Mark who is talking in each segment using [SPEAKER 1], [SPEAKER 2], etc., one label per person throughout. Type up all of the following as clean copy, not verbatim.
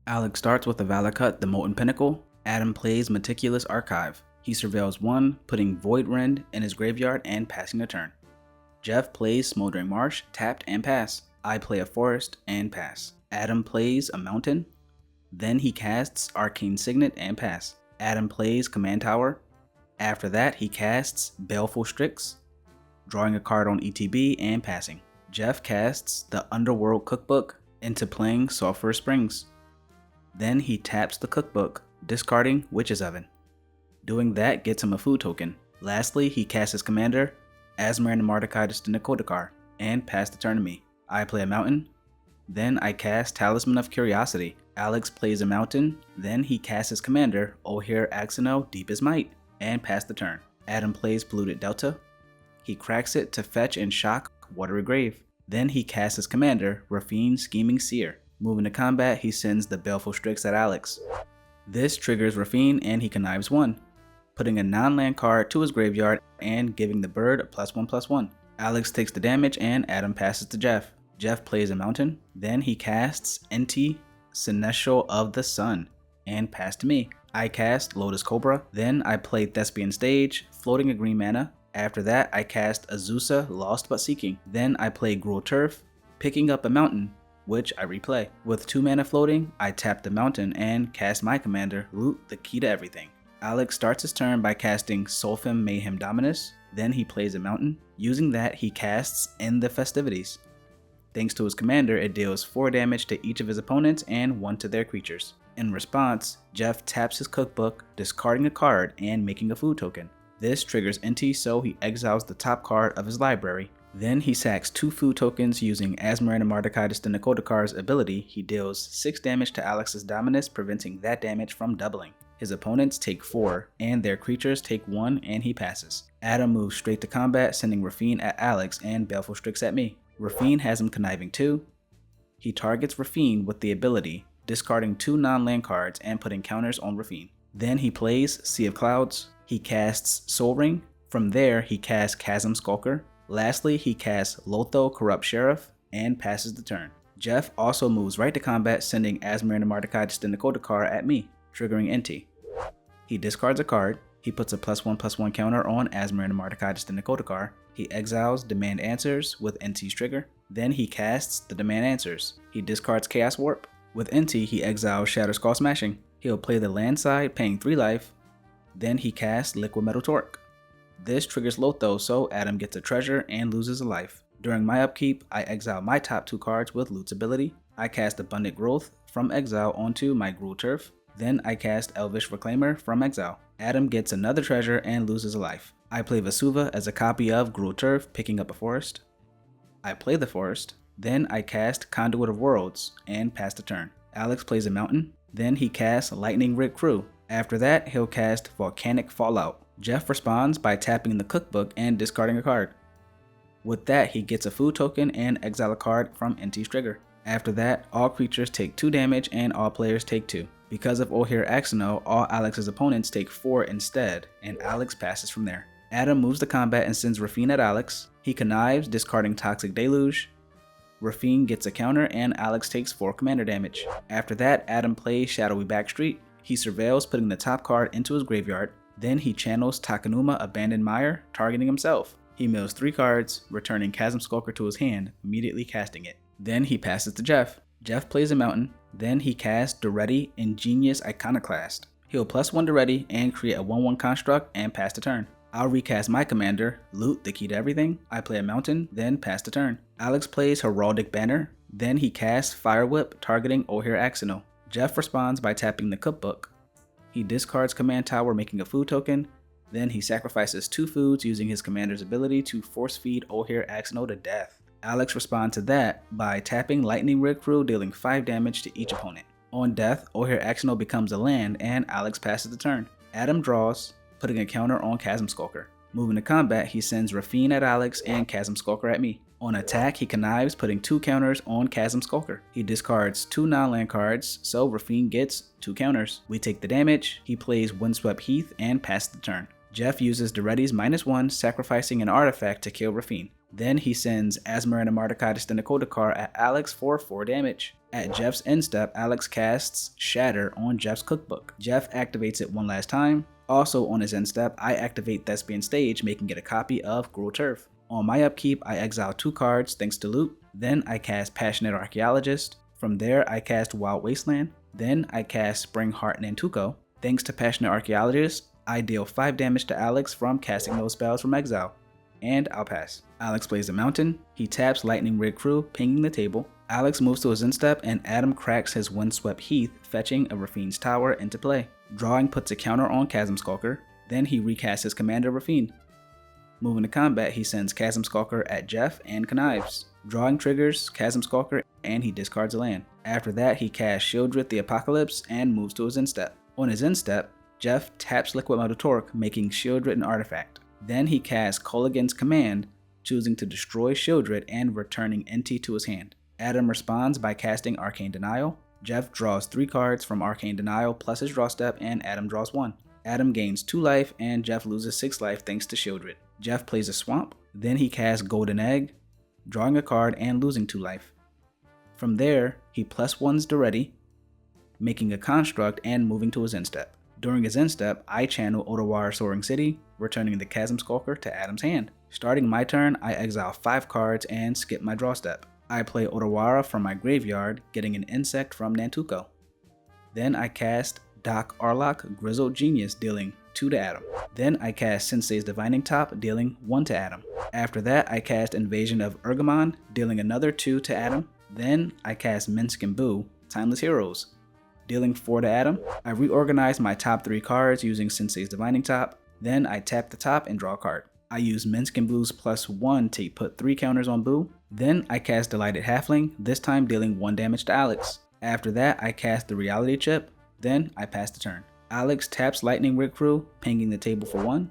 [SPEAKER 1] Alex starts with a Valakut, the Molten Pinnacle. Adam plays Meticulous Archive. He surveils 1, putting Void Rend in his graveyard and passing the turn. Jeff plays Smoldering Marsh, tapped and pass. I play a Forest and pass. Adam plays a Mountain. Then he casts Arcane Signet and pass. Adam plays Command Tower. After that, he casts Baleful Strix, drawing a card on ETB and passing. Jeff casts the Underworld Cookbook into playing Sulphur Springs. Then he taps the cookbook, discarding Witch's Oven. Doing that gets him a food token. Lastly, he casts his commander, Asmoranomardicadaistinaculdacar, and pass the turn to me. I play a mountain. Then I cast Talisman of Curiosity. Alex plays a mountain. Then he casts his commander, Ojer Axonil, Deep as Might, and pass the turn. Adam plays Polluted Delta. He cracks it to fetch and shock Watery Grave. Then he casts his commander, Raffine, Scheming Seer. Moving to combat, he sends the Baleful Strix at Alex. This triggers Raffine and he connives 1, putting a non-land card to his graveyard and giving the bird a +1/+1. Alex takes the damage and Adam passes to Jeff. Jeff plays a mountain. Then he casts Enti, Seneschal of the Sun, and pass to me. I cast Lotus Cobra. Then I play Thespian Stage, floating a green mana. After that, I cast Azusa, Lost But Seeking. Then I play Gruul Turf, picking up a mountain, which I replay. With 2 mana floating, I tap the mountain and cast my commander, Loot, the Key to Everything. Alex starts his turn by casting Solfim Mayhem Dominus. Then he plays a mountain. Using that, he casts End the Festivities. Thanks to his commander, it deals 4 damage to each of his opponents and 1 to their creatures. In response, Jeff taps his cookbook, discarding a card and making a food token. This triggers Enti, so he exiles the top card of his library. Then he sacks 2 food tokens using Asmoranomardicadaistinaculdacar's ability. He deals 6 damage to Alex's Dominus, preventing that damage from doubling. His opponents take 4, and their creatures take 1, and he passes. Adam moves straight to combat, sending Raffine at Alex and Baleful Strix at me. Raffine has him conniving 2. He targets Raffine with the ability, discarding 2 non-land cards and putting counters on Raffine. Then he plays Sea of Clouds. He casts Soul Ring. From there, he casts Chasm Skulker. Lastly, he casts Lotho, Corrupt Sheriff, and passes the turn. Jeff also moves right to combat, sending Asmoranomardicadaistinaculdacar at me, triggering Enti. He discards a card. He puts a +1/+1 counter on Asmoranomardicadaistinaculdacar. He exiles Demand Answers with Enti's trigger. Then he casts the Demand Answers. He discards Chaos Warp. With Enti, he exiles Shatterskull Smashing. He'll play the land side, paying 3 life. Then he casts Liquid Metal Torque. This triggers Lotho, so Adam gets a treasure and loses a life. During my upkeep, I exile my top 2 cards with Loot's ability. I cast Abundant Growth from exile onto my Gruul Turf. Then I cast Elvish Reclaimer from exile. Adam gets another treasure and loses a life. I play Vesuva as a copy of Gruul Turf, picking up a forest. I play the forest. Then I cast Conduit of Worlds and pass the turn. Alex plays a mountain. Then he casts Lightning Rig Crew. After that, he'll cast Volcanic Fallout. Jeff responds by tapping the cookbook and discarding a card. With that, he gets a food token and exile a card from Enti's trigger. After that, all creatures take 2 damage and all players take 2. Because of Ojer Axonil, all Alex's opponents take 4 instead, and Alex passes from there. Adam moves to combat and sends Raffine at Alex. He connives, discarding Toxic Deluge. Raffine gets a counter and Alex takes 4 commander damage. After that, Adam plays Shadowy Backstreet. He surveils, putting the top card into his graveyard. Then he channels Takenuma Abandoned Mire, targeting himself. He mills 3 cards, returning Chasm Skulker to his hand, immediately casting it. Then he passes to Jeff. Jeff plays a mountain. Then he casts Duretti, Ingenious Iconoclast. He'll +1 Duretti and create a 1/1 construct and pass the turn. I'll recast my commander, Loot, the Key to Everything. I play a mountain, then pass the turn. Alex plays Heraldic Banner. Then he casts Fire Whip, targeting Ojer Axonil. Jeff responds by tapping the cookbook. He discards Command Tower, making a food token. Then he sacrifices 2 foods using his commander's ability to force feed Ojer Axonil to death. Alex responds to that by tapping Lightning Rig Crew, dealing 5 damage to each opponent. On death, Ojer Axonil becomes a land and Alex passes the turn. Adam draws, putting a counter on Chasm Skulker. Moving to combat, he sends Raffine at Alex and Chasm Skulker at me. On attack, he connives, putting 2 counters on Chasm Skulker. He discards 2 non-land cards, so Raffine gets 2 counters. We take the damage. He plays Windswept Heath and passes the turn. Jeff uses Duretti's -1, sacrificing an artifact to kill Raffine. Then he sends Asmoranomardicadaistinaculdacar at Alex for 4 damage. At Jeff's end step, Alex casts Shatter on Jeff's cookbook. Jeff activates it one last time. Also on his end step, I activate Thespian Stage, making it a copy of Gruel Turf. On my upkeep, I exile 2 cards thanks to loot. Then I cast Passionate Archaeologist. From there, I cast Wild Wasteland. Then I cast Spring Heart Nantuko. Thanks to Passionate Archaeologist, I deal 5 damage to Alex from casting those spells from exile. And I'll pass. Alex plays a mountain. He taps Lightning Rig Crew, pinging the table. Alex moves to his end step, and Adam cracks his Windswept Heath, fetching a Raffine's Tower into play. Drawing puts a counter on Chasm Skulker. Then he recasts his commander Raffine. Moving to combat, he sends Chasm Skulker at Jeff and connives. Drawing triggers Chasm Skulker, and he discards a land. After that, he casts Shieldred the Apocalypse and moves to his end step. On his end step, Jeff taps Liquid Metal Torque, making Shieldred an artifact. Then he casts Kolaghan's Command, choosing to destroy Shieldred and returning NT to his hand. Adam responds by casting Arcane Denial. Jeff draws 3 cards from Arcane Denial plus his draw step, and Adam draws 1. Adam gains 2 life, and Jeff loses 6 life thanks to Shieldred. Jeff plays a Swamp. Then he casts Golden Egg, drawing a card and losing 2 life. From there, he +1s Daretti, making a construct and moving to his end step. During his end step, I channel Otawara Soaring City, returning the Chasm Skulker to Adam's hand. Starting my turn, I exile 5 cards and skip my draw step. I play Otawara from my graveyard, getting an insect from Nantuko. Then I cast Doc Arlok, Grizzled Genius, dealing 2 to Adam. Then I cast Sensei's Divining Top, dealing 1 to Adam. After that, I cast Invasion of Urgamon, dealing another 2 to Adam. Then I cast Minsk and Boo, Timeless Heroes, dealing 4 to Adam. I reorganize my top 3 cards using Sensei's Divining Top. Then I tap the top and draw a card. I use Minsk and Boo's +1 to put 3 counters on Boo. Then I cast Delighted Halfling, this time dealing 1 damage to Alex. After that, I cast the Reality Chip. Then I pass the turn. Alex taps Lightning Rig Crew, pinging the table for 1.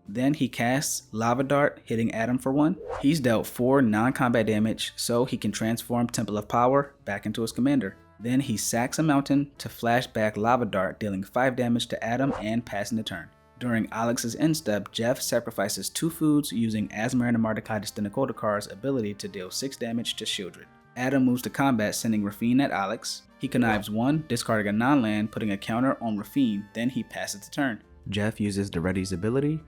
[SPEAKER 1] Then he casts Lava Dart, hitting Adam for 1. He's dealt 4 non-combat damage, so he can transform Temple of Power back into his commander. Then he sacks a mountain to flash back Lava Dart, dealing 5 damage to Adam and passing the turn. During Alex's end step, Jeff sacrifices 2 foods using Asmoranomardicadaistinaculdacar's ability to deal 6 damage to Shieldred. Adam moves to combat, sending Raffine at Alex. He connives 1, discarding a non-land, putting a counter on Raffine, then he passes the turn. Jeff uses Daretti's ability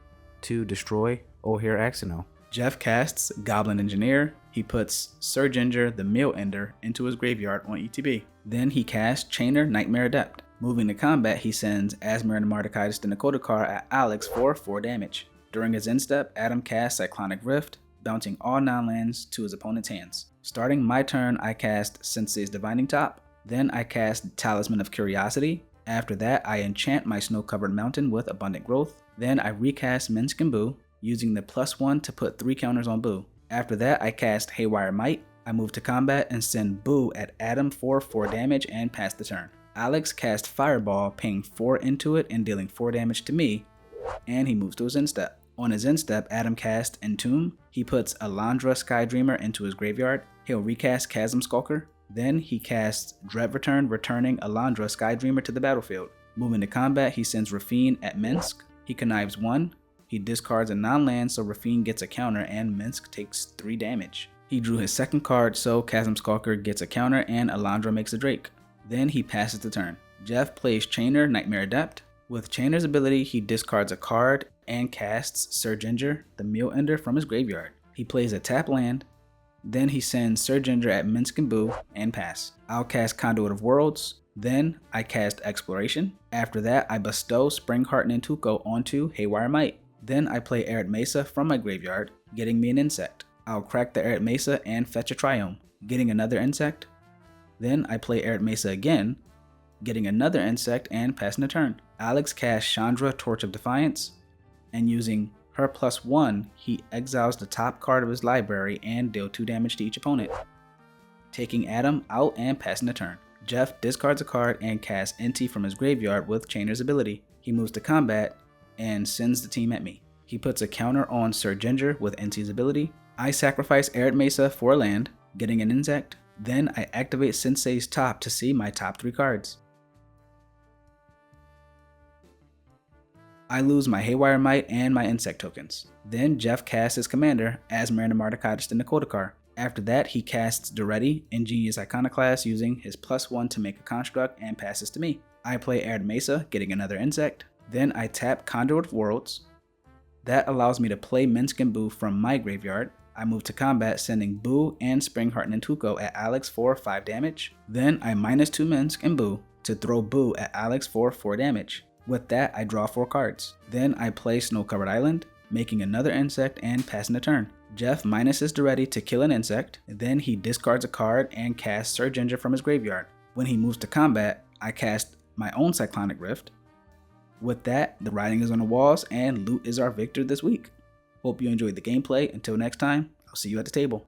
[SPEAKER 1] to destroy Ojer Axonil. Jeff casts Goblin Engineer. He puts Sir Ginger the Meal Ender into his graveyard on ETB. Then he casts Chainer Nightmare Adept. Moving to combat, he sends Asmoranomardicadaistinaculdacar at Alex for 4 damage. During his end step, Adam casts Cyclonic Rift, bouncing all non-lands to his opponent's hands. Starting my turn, I cast Sensei's Divining Top. Then I cast Talisman of Curiosity. After that, I enchant my snow-covered mountain with Abundant Growth. Then I recast Minsk and Boo, using the +1 to put 3 counters on Boo. After that, I cast Haywire Might. I move to combat and send Boo at Adam for 4 damage and pass the turn. Alex casts Fireball, paying 4 into it and dealing 4 damage to me, and he moves to his end step. On his end step, Adam casts Entomb. He puts Alondra Skydreamer into his graveyard. He'll recast Chasm Skulker. Then he casts Dread Return, returning Alondra Skydreamer to the battlefield. Moving to combat, he sends Raffine at Minsk. He connives 1. He discards a non-land, so Raffine gets a counter and Minsk takes 3 damage. He drew his second card, so Chasm Skulker gets a counter and Alondra makes a Drake. Then he passes the turn. Jeff plays Chainer Nightmare Adept. With Chainer's ability, he discards a card and casts Sir Ginger the Meal Ender from his graveyard. He plays a tap land. Then he sends Sir Ginger at Minsk and Boo and pass. I'll cast Conduit of Worlds. Then I cast Exploration. After that, I bestow Springheart Nantuko onto Haywire Might. Then I play Arid Mesa from my graveyard, getting me an insect. I'll crack the Arid Mesa and fetch a Triome, getting another insect. Then I play Arid Mesa again, getting another insect and passing a turn. Alex casts Chandra Torch of Defiance, and using her +1, he exiles the top card of his library and deal 2 damage to each opponent, taking Adam out and passing the turn. Jeff discards a card and casts NT from his graveyard with Chainer's ability. He moves to combat and sends the team at me. He puts a counter on Sir Ginger with NT's ability. I sacrifice Arid Mesa for a land, getting an insect. Then I activate Sensei's Top to see my top 3 cards. I lose my Haywire Mite and my insect tokens. Then Jeff casts his commander, Asmoranomardicadaistinaculdacar. After that, he casts Duretti, Ingenious Iconoclast, using his +1 to make a construct and passes to me. I play Arid Mesa, getting another insect. Then I tap Conduit of Worlds. That allows me to play Minsk and Boo from my graveyard. I move to combat, sending Boo and Springheart Nintuko at Alex for 5 damage. Then I -2 Minsk and Boo to throw Boo at Alex for 4 damage. With that, I draw 4 cards. Then I play Snow Covered Island, making another insect and passing the turn. Jeff minuses Duretti to kill an insect, then he discards a card and casts Surge Engine from his graveyard. When he moves to combat, I cast my own Cyclonic Rift. With that, the writing is on the walls and loot is our victor this week. Hope you enjoyed the gameplay. Until next time, I'll see you at the table.